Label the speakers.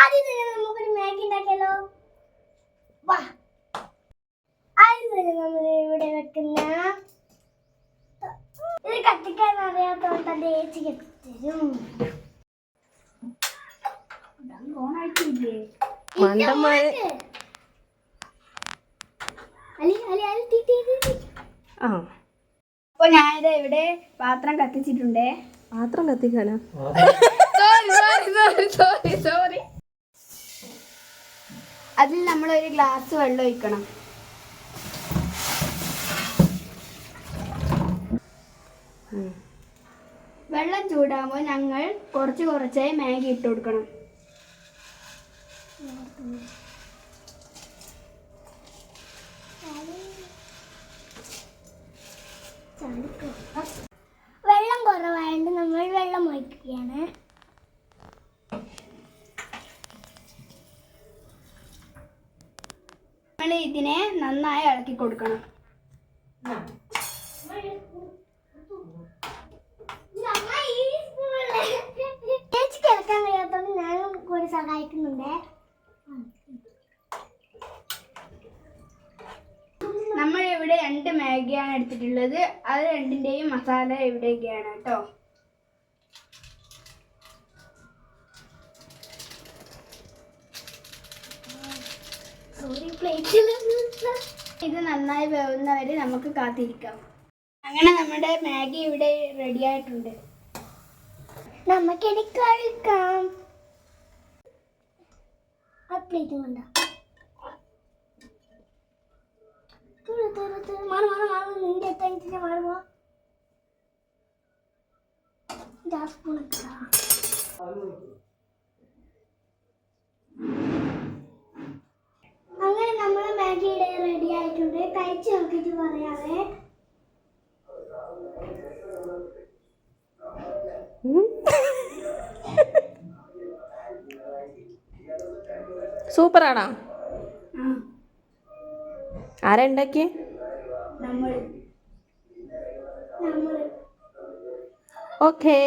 Speaker 1: ആദ്യം തന്നെ നമുക്കൊരു മാഗി ഉണ്ടാക്കിയാലോ? വാ. ആദ്യം തന്നെ നമ്മൾ ഇവിടെ വെക്കുന്ന ഇത് കത്തിക്കാൻ അറിയാത്തോണ്ട് അത് ഏച്ചി കത്തിത്തരും.
Speaker 2: അപ്പൊ ഞാനിത് ഇവിടെ പാത്രം കത്തിച്ചിട്ടുണ്ടേ.
Speaker 3: പാത്രം കത്തിക്കാനോ?
Speaker 2: സോറി. അതിൽ നമ്മളൊരു ഗ്ലാസ് വെള്ളം ഒഴിക്കണം. വെള്ളം ചൂടാകുമ്പോൾ ഞങ്ങൾ കുറച്ചായി മാഗി ഇട്ട് കൊടുക്കണം.
Speaker 1: വെള്ളം കുറവായതുകൊണ്ട് നമ്മൾ വെള്ളം ഒഴിക്കുകയാണ്.
Speaker 2: നമ്മൾ ഇതിനെ നന്നായി ഇളക്കി കൊടുക്കണം.
Speaker 1: ചേച്ചിക്ക് ഇളക്കാൻ കഴിയാത്തോണ്ട് ഞാനും കൂടി സഹായിക്കുന്നുണ്ട്.
Speaker 2: നമ്മൾ ഇവിടെ 2 മാഗിയാണ് എടുത്തിട്ടുള്ളത്. അത് രണ്ടിന്റെയും മസാല ഇവിടെയൊക്കെയാണ് കേട്ടോ. ഇത് നന്നായി വേവുന്നവരെ നമുക്ക് കാത്തിരിക്കാം. അങ്ങനെ നമ്മുടെ മാഗി ഇവിടെ റെഡി ആയിട്ടുണ്ട്.
Speaker 1: നമുക്കിനി കഴിക്കാം. ആ പ്ലേറ്റ് കൊണ്ട നിന്റെ എത്ര മാറുമോ? സ്പൂൺ അങ്ങനെ നമ്മളെ മാഗി ഇവിടെ റെഡി ആയിട്ടുണ്ട്. കഴിച്ച് നോക്കിയിട്ട് പറയാവേ.
Speaker 3: സൂപ്പറാണോ? ആരാ ഉണ്ടാക്കിയേ?
Speaker 1: നമ്മൾ
Speaker 3: ഓക്കേ.